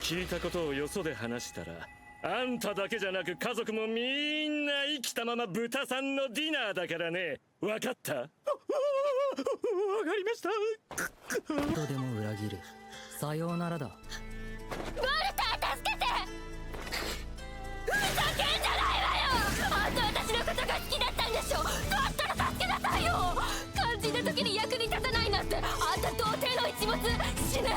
聞いたことをよそで話したら、あんただけじゃなく家族もみんな生きたまま豚さんのディナーだからね。わかった？わかりました。とでも裏切る。さようならだ。バルター、助けて。ふざけんじゃないわよ。あんた私のことが好きだったんでしょ。だったら助けなさいよ。肝心な時に役に立たないなんて、あんた童貞の一物。死ね。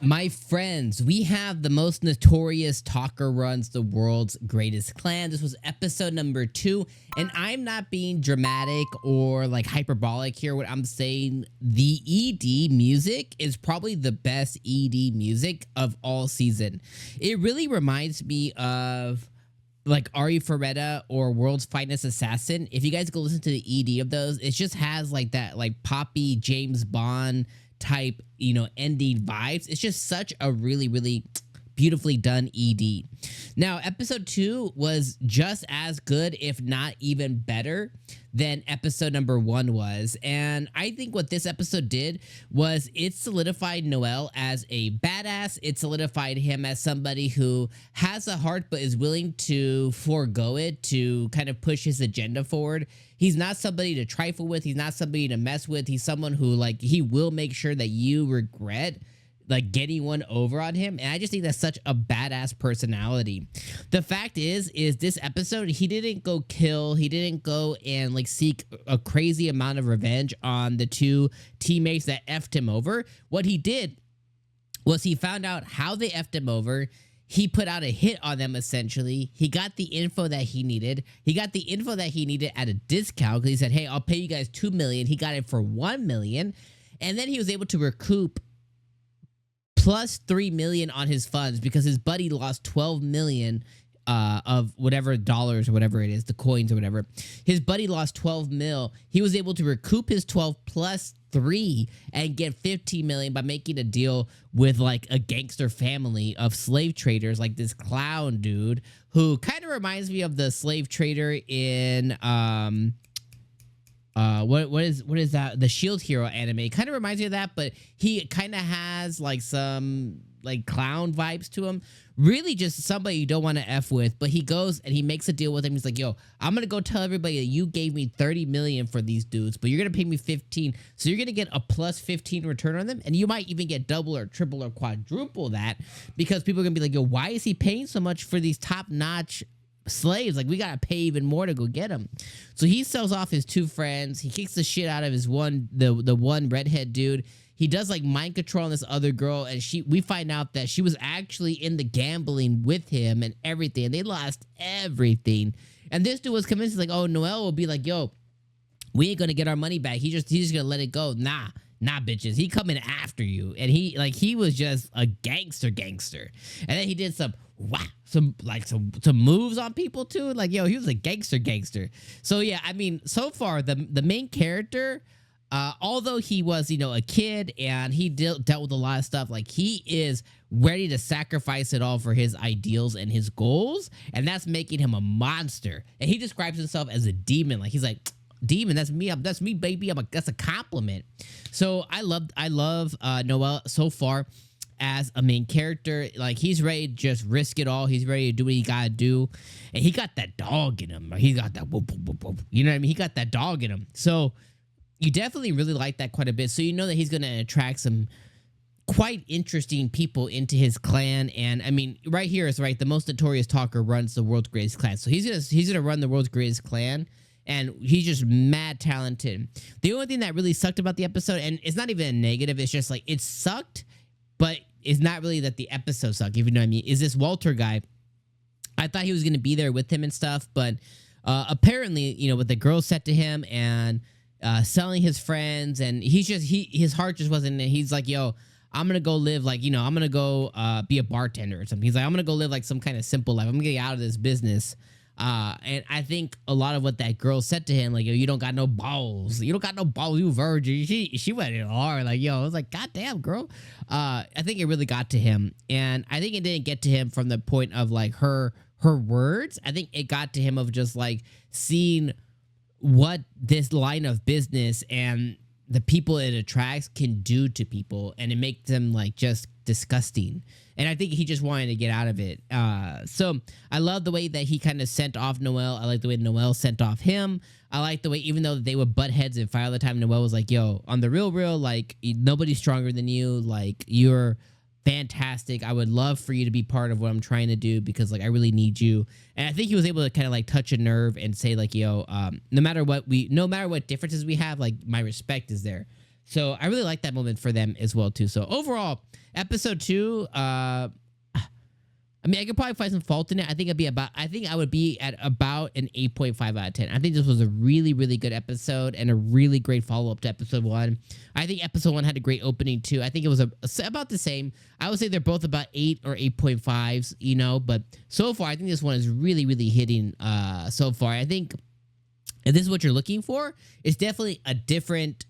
My friends, we have the most notorious talker runs the world's greatest clan. This was episode number 2, and I'm not being dramatic or like hyperbolic here. What I'm saying, the ED music is probably the best ED music of all season. It really reminds me of like Ari Ferretta or World's Finest Assassin. If you guys go listen to the ED of those, it just has like that like poppy James Bond type, you know, ending vibes. It's just such a really, really beautifully done ED. Now, episode 2 was just as good, if not even better, than episode number 1 was. And I think what this episode did was it solidified Noel as a badass. It solidified him as somebody who has a heart but is willing to forego it to kind of push his agenda forward. He's not somebody to trifle with. He's not somebody to mess with. He's someone who, like, he will make sure that you regret like getting one over on him. And I just think that's such a badass personality. The fact is this episode, he didn't go kill, he didn't go and like seek a crazy amount of revenge on the 2 teammates that effed him over. What he did was he found out how they effed him over. He put out a hit on them, essentially. He got the info that he needed. He got the info that he needed at a discount because he said, hey, I'll pay you guys $2 million. He got it for $1 million. And then he was able to recoup plus $3 million on his funds because his buddy lost $12 million of whatever dollars or whatever it is, the coins or whatever. His buddy lost 12 mil. He was able to recoup his 12 plus 3 and get 15 million by making a deal with like a gangster family of slave traders, like this clown dude who kind of reminds me of the slave trader in what is that, the Shield Hero anime. Kind of reminds me of that, but he kind of has like some like clown vibes to him. Really just somebody you don't want to F with, but he goes and he makes a deal with him. He's like, yo, I'm gonna go tell everybody that you gave me 30 million for these dudes, but you're gonna pay me 15, so you're gonna get a plus 15 return on them, and you might even get double or triple or quadruple that, because people are gonna be like, yo, why is he paying so much for these top-notch slaves? Like, we gotta pay even more to go get him. So he sells off his 2 friends. He kicks the shit out of his the one redhead dude. He does like mind control on this other girl, and we find out that she was actually in the gambling with him and everything, and they lost everything. And this dude was convinced, like, oh, Noel will be like, yo, we ain't gonna get our money back. He's just gonna let it go. Nah, bitches. He coming after you. And he was just a gangster. And then he did some moves on people too. Like, yo, he was a gangster. So yeah, I mean, so far the main character, although he was, you know, a kid and he dealt with a lot of stuff, like he is ready to sacrifice it all for his ideals and his goals, and that's making him a monster. And he describes himself as a demon. Like, he's like, demon, that's me, baby. That's a compliment. So I love Noel so far as a main character. Like, he's ready to just risk it all. He's ready to do what he gotta do, and he got that dog in him. He got that whoop, whoop, whoop, whoop. You know what I mean? He got that dog in him. So you definitely really like that quite a bit. So you know that he's gonna attract some quite interesting people into his clan. And I mean, right here is right. The most notorious talker runs the world's greatest clan. So he's gonna run the world's greatest clan. And he's just mad talented. The only thing that really sucked about the episode, and it's not even a negative, it's just like, it sucked, but it's not really that the episode sucked, if you know what I mean, is this Walter guy. I thought he was going to be there with him and stuff, but apparently, you know, what the girl said to him and selling his friends, and his heart just wasn't in it. He's like, yo, I'm going to go live, like, you know, I'm going to go be a bartender or something. He's like, I'm going to go live like some kind of simple life. I'm going to get out of this business. And I think a lot of what that girl said to him, like, yo, you don't got no balls. You don't got no balls, you virgin. She went in hard. Like, yo, I was like, God damn, girl. I think it really got to him. And I think it didn't get to him from the point of like her words. I think it got to him of just like seeing what this line of business and the people it attracts can do to people. And it makes them like just disgusting. And I think he just wanted to get out of it. So I love the way that he kind of sent off Noel. I like the way Noel sent off him. I like the way, even though they would butt heads and fight all the time, Noel was like, yo, on the real, like, nobody's stronger than you. Like, you're fantastic. I would love for you to be part of what I'm trying to do because, like, I really need you. And I think he was able to kind of, like, touch a nerve and say, like, yo, no matter what differences we have, like, my respect is there. So I really like that moment for them as well, too. So overall, episode 2, I mean, I could probably find some fault in it. I think I would be at about an 8.5 out of 10. I think this was a really, really good episode and a really great follow-up to episode 1. I think episode 1 had a great opening too. I think it was about the same. I would say they're both about 8 or 8.5s, you know, but so far I think this one is really, really hitting so far. I think if this is what you're looking for, it's definitely a different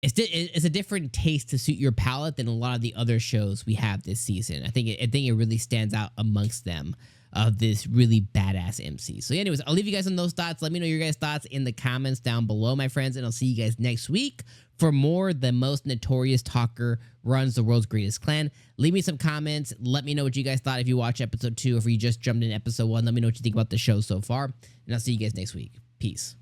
it's a different taste to suit your palate than a lot of the other shows we have this season. I think it really stands out amongst them of this really badass MC. So anyways, I'll leave you guys on those thoughts. Let me know your guys' thoughts in the comments down below, my friends, and I'll see you guys next week for more The Most Notorious Talker Runs the World's Greatest Clan. Leave me some comments. Let me know what you guys thought if you watched episode 2 or if you just jumped in episode 1. Let me know what you think about the show so far, and I'll see you guys next week. Peace.